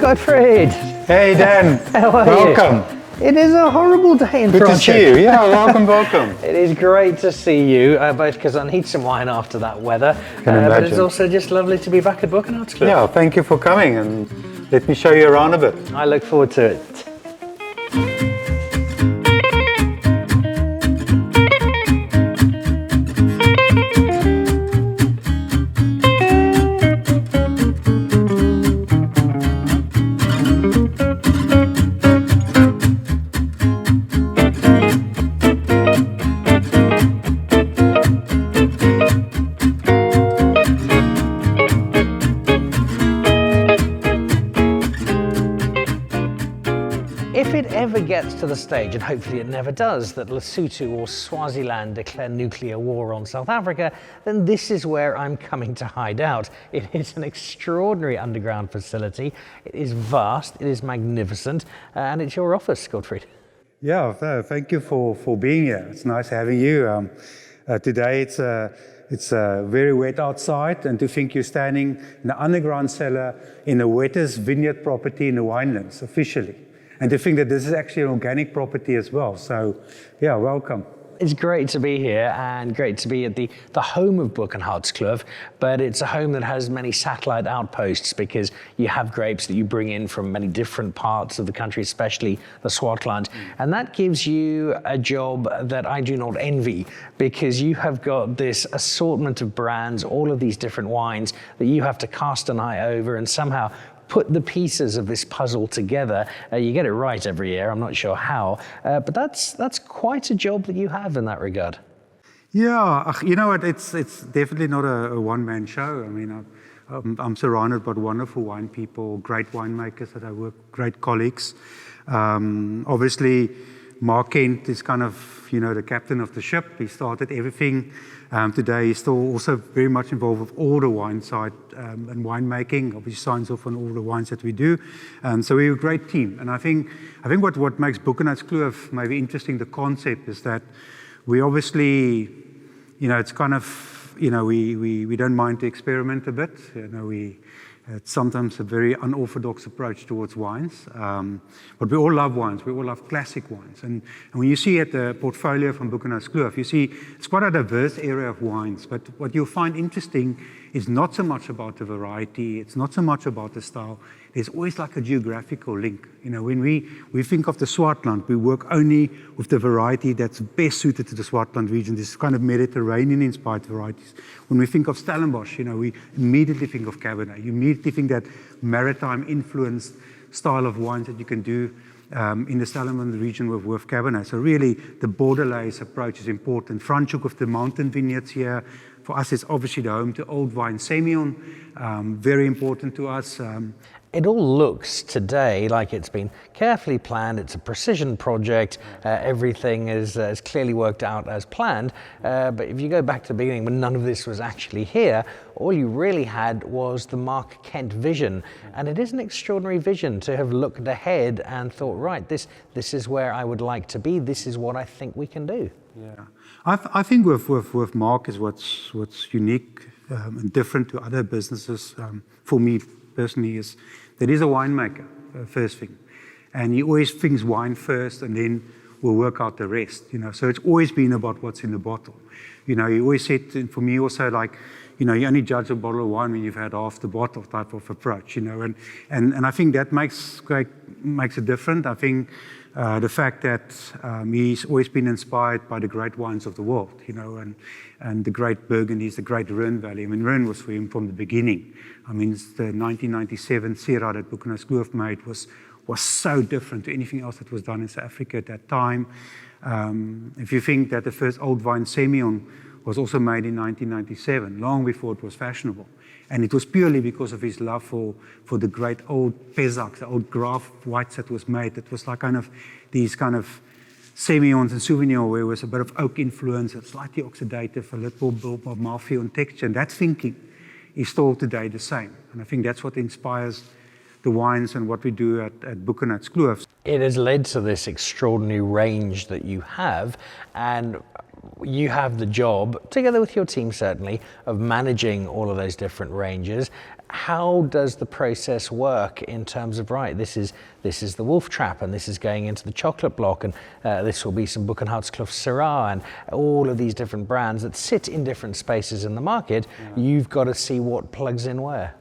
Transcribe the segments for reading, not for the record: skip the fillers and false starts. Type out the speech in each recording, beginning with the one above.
Gottfried! Hey Dan, How are welcome. you? It is a horrible day in Good Toronto. to see you. Yeah, welcome. It is great to see you, both because I need some wine after that weather, Can but it's imagine. also just lovely to be back at Boekenhoutskloof. Yeah, thank you for coming and let me show you around a bit. I look forward to it. If it ever gets to the stage, and hopefully it never does, that Lesotho or Swaziland declare nuclear war on South Africa, then this is where I'm coming to hide out. It is an extraordinary underground facility. It is vast, it is magnificent, and it's your office, Gottfried. Yeah, thank you for being here. It's nice having you. Today it's very wet outside, and to think you're standing in the underground cellar in the wettest vineyard property in the winelands, officially. And to think that this is actually an organic property as well. So, yeah, welcome. It's great to be here and great to be at the home of Boekenhoutskloof, but it's a home that has many satellite outposts because you have grapes that you bring in from many different parts of the country, especially the Swartland. And that gives you a job that I do not envy because you have got this assortment of brands, all of these different wines that you have to cast an eye over and somehow put the pieces of this puzzle together. You get it right every year, I'm not sure how, but that's quite a job that you have in that regard. Yeah, you know what, it's definitely not a one-man show. I mean, I'm surrounded by wonderful wine people, great winemakers that I work, great colleagues. Obviously, Marc Kent is kind of, the captain of the ship. He started everything. Today he's still also very much involved with all the wine side and winemaking. Obviously signs off on all the wines that we do. So we're a great team. And I think what makes Boekenhoutskloof maybe interesting, the concept, is that we obviously, it's kind of, we don't mind to experiment a bit. It's sometimes a very unorthodox approach towards wines. But we all love wines. We all love classic wines. And when you see at the portfolio from Boekenhoutskloof, you see it's quite a diverse area of wines. But what you'll find interesting is not so much about the variety. It's not so much about the style. There's always like a geographical link. When we think of the Swartland, we work only with the variety that's best suited to the Swartland region, this kind of Mediterranean-inspired varieties. When we think of Stellenbosch, we immediately think of Cabernet. You immediately think that maritime-influenced style of wines that you can do in the Stellenbosch region with Cabernet. So really, the borderless approach is important. Franschhoek with the mountain vineyards here. For us, it's obviously the home to old wine Semion, very important to us. It all looks today like it's been carefully planned. It's a precision project. Everything is clearly worked out as planned. But if you go back to the beginning when none of this was actually here, all you really had was the Marc Kent vision. And it is an extraordinary vision to have looked ahead and thought, right, this is where I would like to be. This is what I think we can do. Yeah, I think with Marc is what's unique and different to other businesses. For me personally, is that he's a winemaker, first thing, and he always thinks wine first, and then we'll work out the rest. So it's always been about what's in the bottle. He always said, and for me also, like, you only judge a bottle of wine when you've had half the bottle type of approach. And I think that makes it different. I think. The fact that he's always been inspired by the great wines of the world, and the great Burgundies, the great Rhone Valley. I mean, Rhone was for him from the beginning. I mean, the 1997 Syrah that Boekenhoutskloof made was so different to anything else that was done in South Africa at that time. If you think that the first old wine Semion was also made in 1997, long before it was fashionable. And it was purely because of his love for the great old Pezac, the old Graf whites that was made. It was like these kind of Semions and Sauvignon where there was a bit of oak influence, slightly oxidative, a little bit of mouthfeel and texture. And that thinking is still today the same. And I think that's what inspires the wines and what we do at Boekenhoutskloof. It has led to this extraordinary range that you have, and you have the job, together with your team certainly, of managing all of those different ranges. How does the process work in terms of, right, this is the Wolf Trap, and this is going into the chocolate block, and this will be some Boekenhoutskloof Syrah, and all of these different brands that sit in different spaces in the market. You've got to see what plugs in where.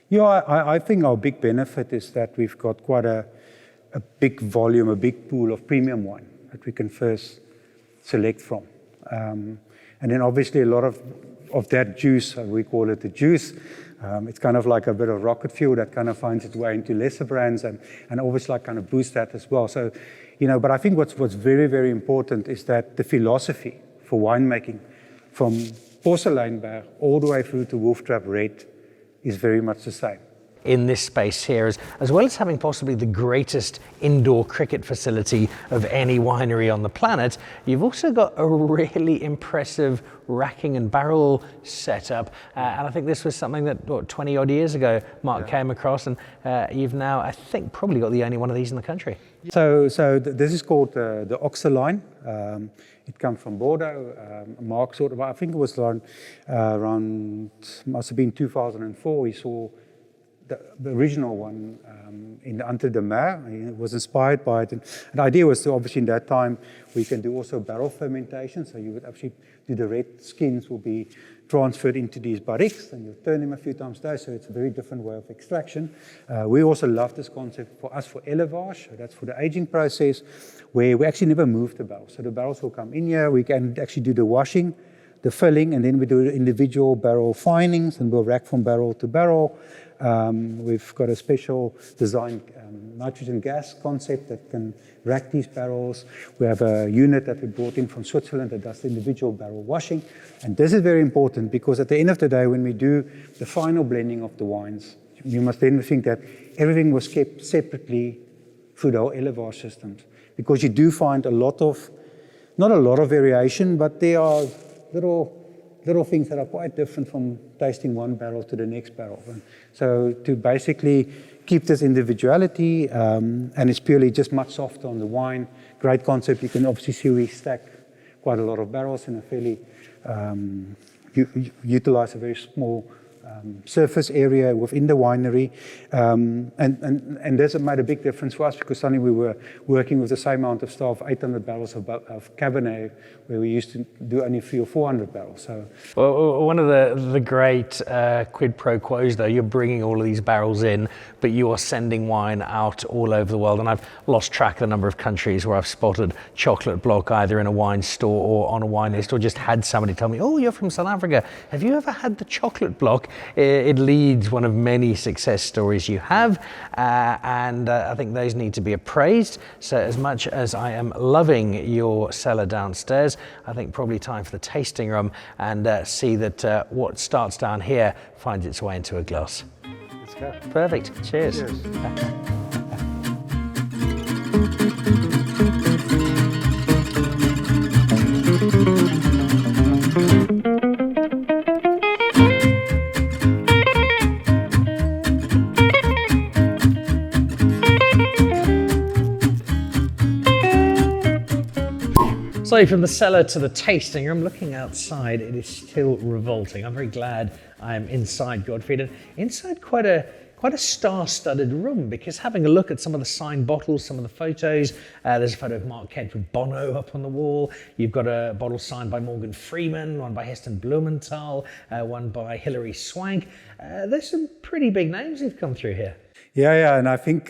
Yeah, I think our big benefit is that we've got quite a big volume, a big pool of premium wine that we can first select from. And then obviously a lot of that juice, we call it the juice, it's kind of like a bit of rocket fuel that kind of finds its way into lesser brands and always like kind of boost that as well. So, but I think what's very, very important is that the philosophy for winemaking from Porseleinberg all the way through to Wolf Trap Red is very much the same. In this space here, as well as having possibly the greatest indoor cricket facility of any winery on the planet, you've also got a really impressive racking and barrel setup. And I think this was something that, 20 odd years ago, Marc came across, and you've now, I think, probably got the only one of these in the country. So this is called the Oxer line. It comes from Bordeaux. Marc sort of, I think it was around must have been 2004, he saw the original one in the Entre de Mer. He was inspired by it. And the idea was to, obviously in that time, we can do also barrel fermentation. So you would actually do the red skins will be transferred into these barriques, and you turn them a few times a day. So it's a very different way of extraction. We also love this concept for us for élevage. So that's for the aging process, where we actually never move the barrels. So the barrels will come in here. We can actually do the washing, the filling, and then we do individual barrel finings, and we'll rack from barrel to barrel. We've got a special designed nitrogen gas concept that can rack these barrels. We have a unit that we brought in from Switzerland that does the individual barrel washing. And this is very important because at the end of the day, when we do the final blending of the wines, you must then think that everything was kept separately through the whole élevage systems. Because you do find not a lot of variation, but there are little things that are quite different from tasting one barrel to the next barrel. And so to basically keep this individuality, and it's purely just much softer on the wine. Great concept. You can obviously see we stack quite a lot of barrels in a fairly, utilize a very small surface area within the winery. And this made a big difference for us because suddenly we were working with the same amount of staff, 800 barrels of Cabernet, where we used to do only 300 or 400 barrels. So, well, one of the great quid pro quos, though, you're bringing all of these barrels in, but you are sending wine out all over the world. And I've lost track of the number of countries where I've spotted chocolate block either in a wine store or on a wine list, or just had somebody tell me, oh, you're from South Africa. Have you ever had the chocolate block? It leads one of many success stories you have, and I think those need to be appraised. So as much as I am loving your cellar downstairs, I think probably time for the tasting room and see that what starts down here finds its way into a glass. let's go. Perfect. Cheers. Cheers. So from the cellar to the tasting room, looking outside, it is still revolting. I'm very glad I'm inside, Gottfried, and inside quite a star-studded room, because having a look at some of the signed bottles, some of the photos, there's a photo of Marc Kent with Bono up on the wall. You've got a bottle signed by Morgan Freeman, one by Heston Blumenthal, one by Hilary Swank. There's some pretty big names who've come through here. Yeah, and I think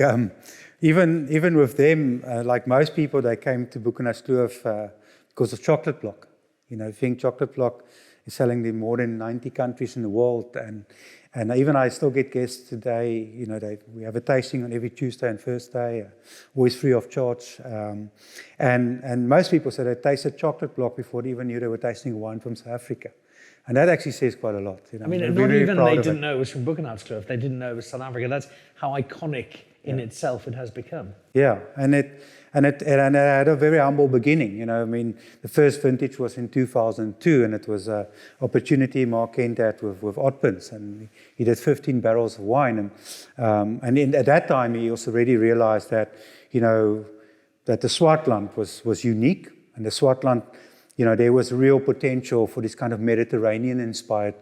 even with them, like most people, they came to Boekenhoutskloof because of Chocolate Block. I think Chocolate Block is selling in more than 90 countries in the world, and even I still get guests today. We have a tasting on every Tuesday and Thursday, always free of charge. And most people say they tasted Chocolate Block before they even knew they were tasting wine from South Africa. And that actually says quite a lot. I mean, not even they didn't know it was from Boekenhoutskloof. They didn't know it was South Africa. That's how iconic in itself it has become. Yeah, and it had a very humble beginning. I mean, the first vintage was in 2002, and it was an opportunity Marc Kent had with Otpins, and he did 15 barrels of wine. And at that time, he also already realized that, that the Swartland was unique, and the Swartland there was real potential for this kind of Mediterranean-inspired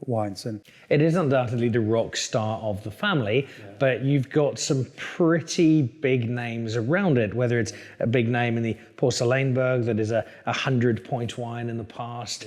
wines. And it is undoubtedly the rock star of the family, but you've got some pretty big names around it, whether it's a big name in the Porseleinberg that is a 100-point wine in the past,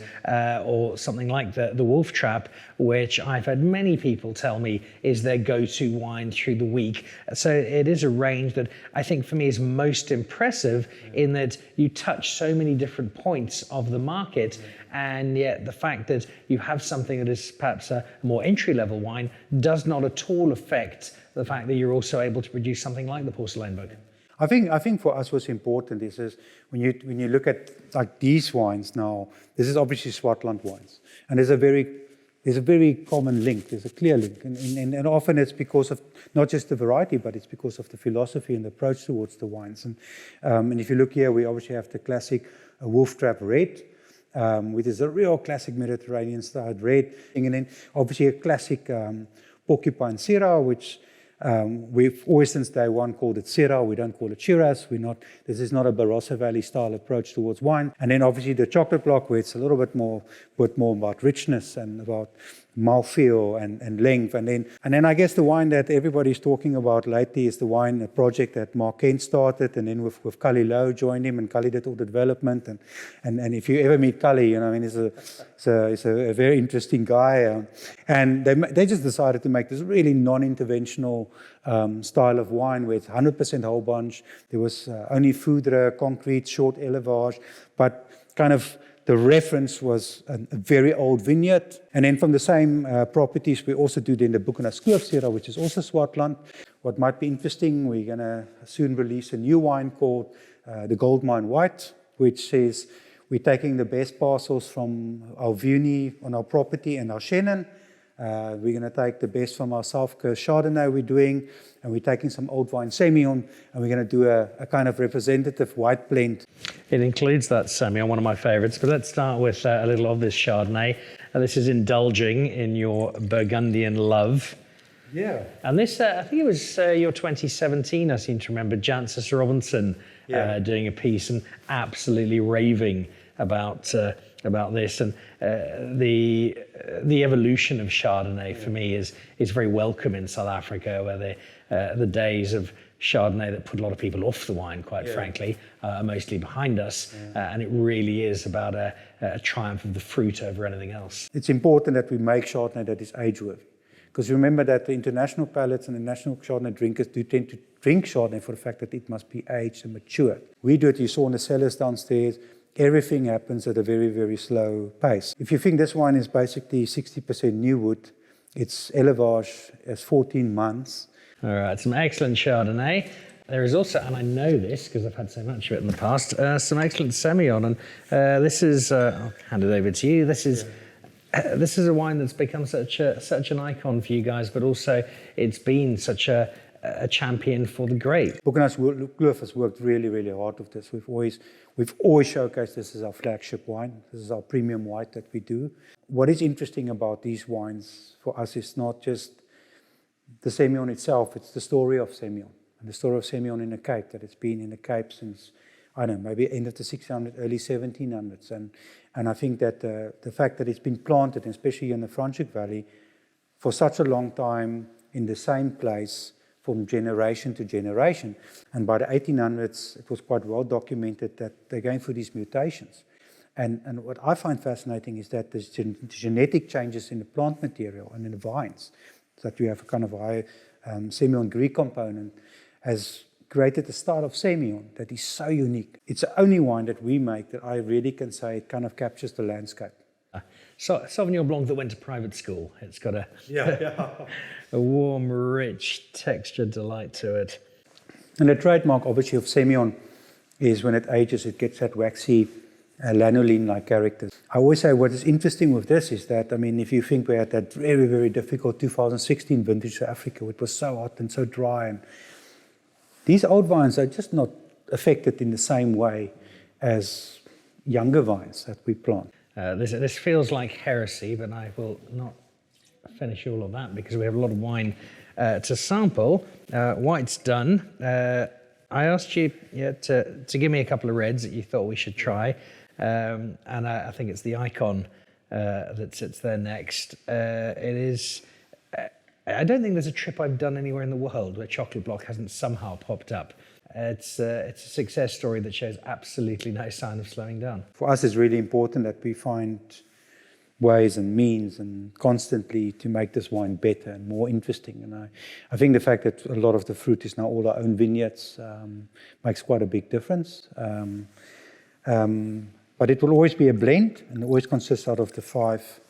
or something like the Wolf Trap, which I've had many people tell me is their go-to wine through the week. So it is a range that I think for me is most impressive in that you touch so many different points of the market, and yet the fact that you have something that is perhaps a more entry-level wine does not at all affect the fact that you're also able to produce something like the Porseleinberg. I think for us what's important is when you look at like these wines now, this is obviously Swartland wines, and there's a very common link, there's a clear link, and often it's because of not just the variety, but it's because of the philosophy and the approach towards the wines. And if you look here, we obviously have the classic Wolf Trap Red, which is a real classic Mediterranean-styled red, and then obviously a classic Porcupine Syrah, which we've always since day one called it Syrah. We don't call it Shiraz. This is not a Barossa Valley style approach towards wine. And then obviously the chocolate block, where it's a little bit more about richness and about mouthfeel and length. And then I guess the wine that everybody's talking about lately is a project that Marc Kent started, and then with Cully Lowe joined him, and Cully did all the development. And if you ever meet Cully, he's a very interesting guy. And they just decided to make this really non-interventional style of wine where it's 100% whole bunch. There was only foudre, concrete, short élevage, but kind of the reference was a very old vineyard. And then from the same properties, we also do then the Boekenhoutskloof Syrah, which is also Swartland. What might be interesting, we're going to soon release a new wine called the Goldmine White, which says we're taking the best parcels from our Viognier on our property and our Chenin. We're going to take the best from our South Coast Chardonnay we're doing, and we're taking some old wine Semion, and we're going to do a kind of representative white blend. It includes that Semion, one of my favorites, but let's start with a little of this Chardonnay. This is indulging in your Burgundian love. Yeah. And this, I think it was your 2017, I seem to remember, Jancis Robinson doing a piece and absolutely raving about this, and the evolution of Chardonnay for me is very welcome in South Africa, where the days of Chardonnay that put a lot of people off the wine, quite frankly, are mostly behind us, and it really is about a triumph of the fruit over anything else. It's important that we make Chardonnay that is age-worthy, because remember that the international palates and the national Chardonnay drinkers do tend to drink Chardonnay for the fact that it must be aged and mature. We do it, you saw in the cellars downstairs. Everything happens at a very, very slow pace. If you think this wine is basically 60% new wood, its élevage is 14 months. All right, some excellent Chardonnay. There is also, and I know this because I've had so much of it in the past, some excellent Semion. And this is, I'll hand it over to you. This is a wine that's become such an icon for you guys, but also it's been such a champion for the grape. Boekenhoutskloof has worked really, really hard with this. We've always showcased this as our flagship wine. This is our premium white that we do. What is interesting about these wines for us is not just the Semion itself, it's the story of Semion. And the story of Semion in the Cape, that it's been in the Cape since, I don't know, maybe end of the 1600s, early 1700s. And I think that the fact that it's been planted, especially in the Franschhoek Valley, for such a long time in the same place, from generation to generation. And by the 1800s, it was quite well documented that they're going through these mutations. And what I find fascinating is that there's genetic changes in the plant material and in the vines, that you have a kind of high Semion Greek component, has created the style of Semion that is so unique. It's the only wine that we make that I really can say it kind of captures the landscape. So, Sauvignon Blanc that went to private school. It's got a warm, rich texture delight to it. And the trademark, obviously, of Semion is when it ages, it gets that waxy, lanolin-like character. I always say what is interesting with this is that, I mean, if you think we had that very, very difficult 2016 vintage South Africa, it was so hot and so dry, and these old vines are just not affected in the same way as younger vines that we plant. This feels like heresy, but I will not finish all of that because we have a lot of wine to sample. White's done. I asked you to give me a couple of reds that you thought we should try. and I think it's the icon that sits there next. It is. I don't think there's a trip I've done anywhere in the world where chocolate block hasn't somehow popped up. It's a success story that shows absolutely no sign of slowing down. For us, it's really important that we find ways and means and constantly to make this wine better and more interesting. And I think the fact that a lot of the fruit is now all our own vineyards makes quite a big difference. But it will always be a blend and always consists out of the 5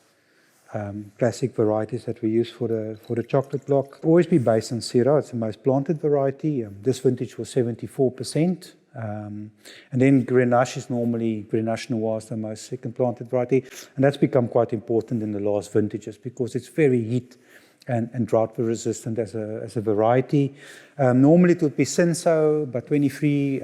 classic varieties that we use for the chocolate block. Always be based on Syrah. It's the most planted variety. This vintage was 74%. And then Grenache is normally, Grenache Noir is the most second planted variety. And that's become quite important in the last vintages because it's very heat and drought resistant as a variety. Normally it would be Cinsault, but 23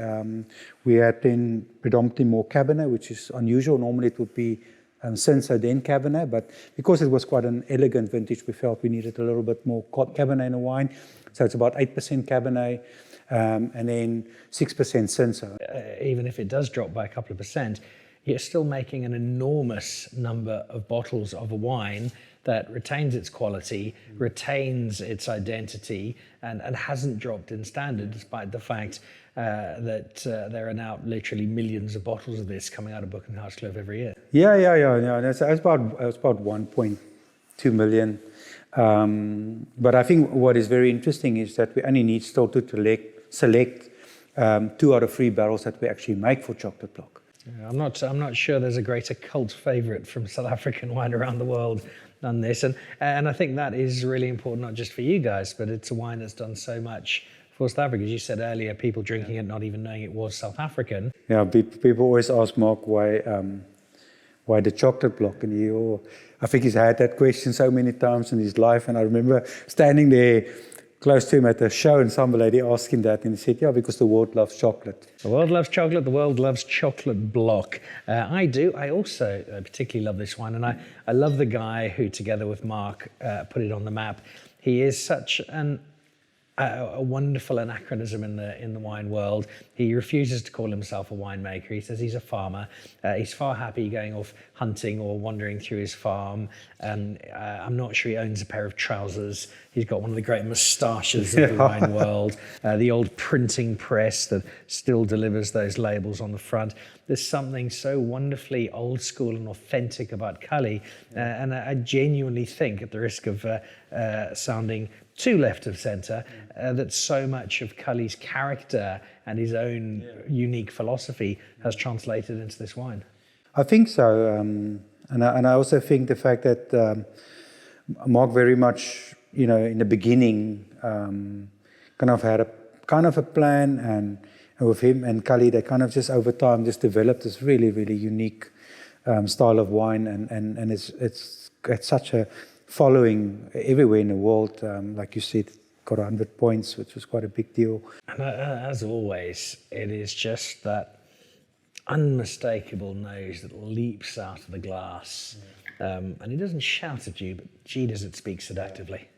we had then predominantly more Cabernet, which is unusual. Normally it would be Cinsault then Cabernet, but because it was quite an elegant vintage, we felt we needed a little bit more Cabernet in the wine. So it's about 8% Cabernet and then 6% Cinsault. Even if it does drop by a couple of percent, you're still making an enormous number of bottles of a wine that retains its quality, retains its identity, and hasn't dropped in standard, despite the fact that there are now literally millions of bottles of this coming out of Boekenhoutskloof every year. Yeah. It's about 1.2 million. But I think what is very interesting is that we only need still to select 2 out of 3 barrels that we actually make for chocolate block. Yeah, I'm not sure there's a greater cult favourite from South African wine around the world than this, and I think that is really important, not just for you guys, but it's a wine that's done so much for South Africa. As you said earlier, people drinking it not even knowing it was South African. Yeah, people always ask Mark why the chocolate block, and I think he's had that question so many times in his life, and I remember standing there close to him at a show and some lady asked him that and he said, yeah, because the world loves chocolate. The world loves chocolate, the world loves chocolate block. I do. I also particularly love this wine, and I love the guy who, together with Marc, put it on the map. He is such a wonderful anachronism in the wine world. He refuses to call himself a winemaker. He says he's a farmer. He's far happy going off hunting or wandering through his farm. I'm not sure he owns a pair of trousers. He's got one of the great moustaches of the wine world. The old printing press that still delivers those labels on the front. There's something so wonderfully old school and authentic about Cully. And I genuinely think, at the risk of sounding too left of centre, that so much of Cully's character and his own unique philosophy has translated into this wine. I think so, and I also think the fact that Marc very much, in the beginning, kind of had a plan, and with him and Cully, they kind of just over time just developed this really, really unique style of wine, and it's got such a following everywhere in the world. Like you said, got 100 points, which was quite a big deal. And as always, it is just that unmistakable nose that leaps out of the glass. And it doesn't shout at you, but gee, does it speak seductively.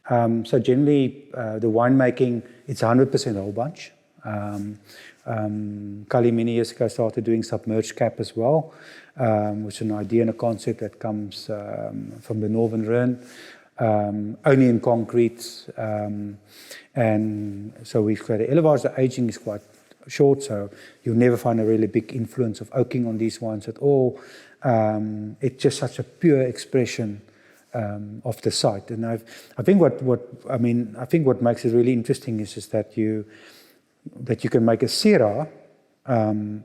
So generally, the winemaking, it's 100% whole bunch. Cully many years ago started doing submerged cap as well, which is an idea and a concept that comes from the Northern Rhone, only in concrete. And so we've got the élevage. The aging is quite short, so you'll never find a really big influence of oaking on these wines at all. It's just such a pure expression of the site. And I think what makes it really interesting is that you can make a Syrah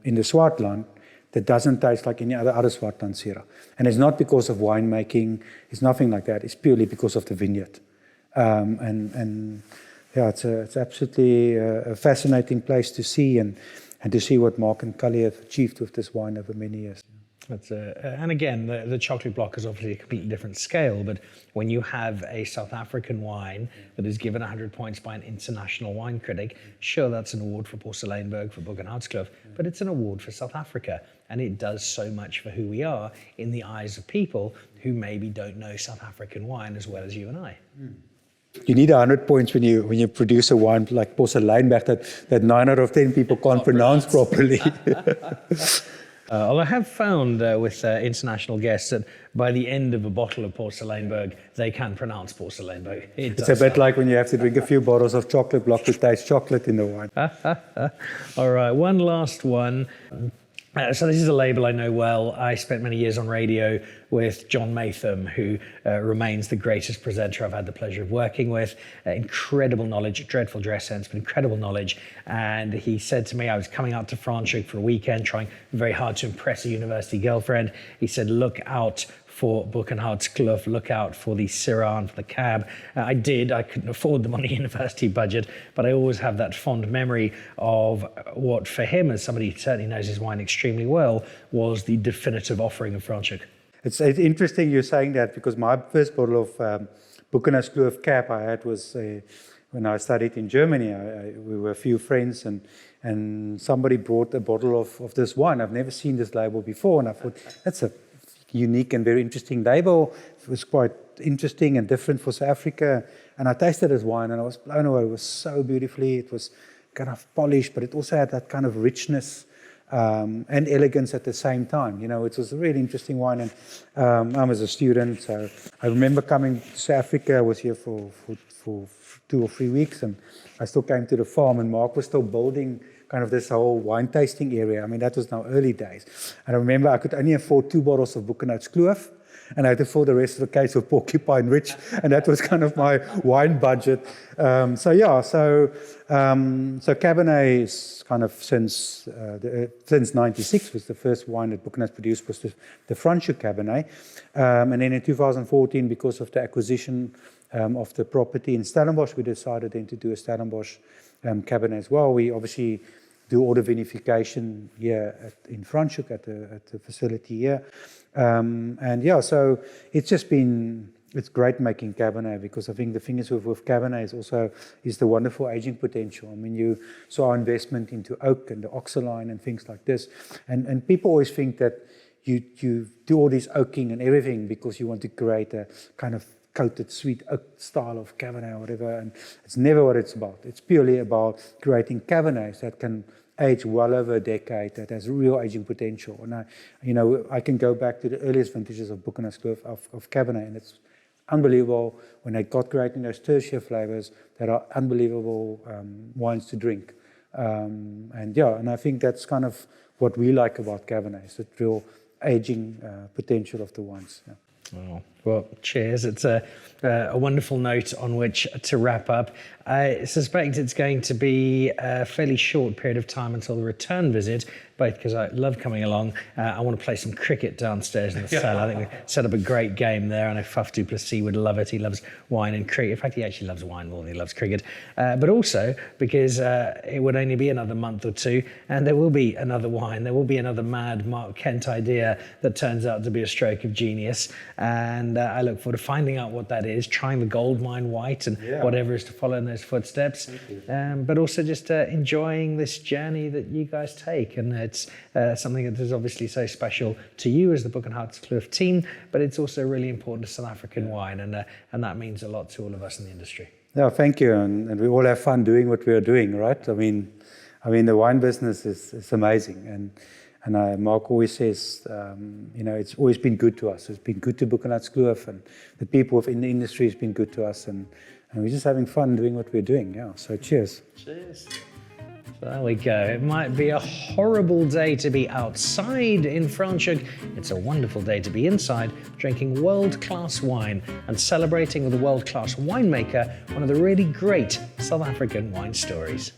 in the Swartland that doesn't taste like any other Swartland Syrah. And it's not because of winemaking, it's nothing like that. It's purely because of the vineyard. It's absolutely a fascinating place to see and to see what Marc and Cully have achieved with this wine over many years. And again, the chocolate block is obviously a completely different scale, but when you have a South African wine that is given 100 points by an international wine critic, sure, that's an award for Porseleinberg, for Boekenhoutskloof, but it's an award for South Africa, and it does so much for who we are in the eyes of people who maybe don't know South African wine as well as you and I. You need 100 points when you produce a wine like Porseleinberg that 9 out of 10 people can't pronounce properly. Well, I have found with international guests that by the end of a bottle of Porseleinberg, they can pronounce Porseleinberg. It's a bit like when you have to drink a few bottles of chocolate block to taste chocolate in the wine. All right, one last one. So this is a label I know well. I spent many years on radio with John Matham, who remains the greatest presenter I've had the pleasure of working with. Incredible knowledge, dreadful dress sense, but incredible knowledge. And he said to me, I was coming out to Franschhoek for a weekend, trying very hard to impress a university girlfriend. He said, look out for Boekenhoutskloof, look out for the Syrah and for the Cab. I did. I couldn't afford them on the university budget, but I always have that fond memory of what, for him, as somebody who certainly knows his wine extremely well, was the definitive offering of Franschhoek. It's interesting you're saying that, because my first bottle of Boekenhoutskloof Cab I had was when I studied in Germany. We were a few friends, and somebody brought a bottle of this wine. I've never seen this label before, and I thought, that's a unique and very interesting label. It was quite interesting and different for South Africa. And I tasted this wine and I was blown away. It was so beautifully, it was kind of polished, but it also had that kind of richness and elegance at the same time. You know, it was a really interesting wine. And I was a student, so I remember coming to South Africa. I was here for 2 or 3 weeks, and I still came to the farm, and Marc was still building kind of this whole wine tasting area. I mean, that was now early days. And I remember I could only afford 2 bottles of Boekenhoutskloof, and I had to afford the rest of the case of Porcupine Ridge, and that was kind of my wine budget. So Cabernet is kind of since 96 was the first wine that Boekenhout produced, was the Franschhoek Cabernet. And then in 2014, because of the acquisition of the property in Stellenbosch, we decided then to do a Stellenbosch Cabernet as well. We obviously do all the vinification here in Franschhoek at the facility here. So it's great making Cabernet, because I think the thing is with Cabernet is the wonderful aging potential. I mean, you saw our investment into oak and the oxaline and things like this. And people always think that you do all this oaking and everything because you want to create a kind of coated sweet oak style of Cabernet or whatever, and it's never what it's about. It's purely about creating Cabernets that can age well over a decade, that has real aging potential. And I can go back to the earliest vintages of Boekenhoutskloof of Cabernet, and it's unbelievable when they got creating those tertiary flavors that are unbelievable wines to drink. And I think that's kind of what we like about Cabernet, is the real aging potential of the wines. Yeah. Oh, well, cheers. It's a wonderful note on which to wrap up. I suspect it's going to be a fairly short period of time until the return visit, both because I love coming along. I want to play some cricket downstairs in the cellar. I think we set up a great game there. I know Faf du Plessis would love it. He loves wine and cricket. In fact, he actually loves wine more than he loves cricket. But also because it would only be another month or two, and there will be another wine. There will be another mad Marc Kent idea that turns out to be a stroke of genius. And I look forward to finding out what that is, trying the Goldmine White and whatever is to follow in those footsteps. But also just enjoying this journey that you guys take. And it's something that is obviously so special to you as the Boekenhoutskloof team, but it's also really important to South African wine. And that means a lot to all of us in the industry. Yeah, thank you. And we all have fun doing what we are doing, right? I mean, the wine business is amazing. And Marc always says, it's always been good to us. It's been good to Boekenhoutskloof, and the people within the industry has been good to us. And we're just having fun doing what we're doing. Yeah. So cheers. Cheers. So there we go. It might be a horrible day to be outside in Franschhoek. It's a wonderful day to be inside, drinking world-class wine and celebrating with a world-class winemaker one of the really great South African wine stories.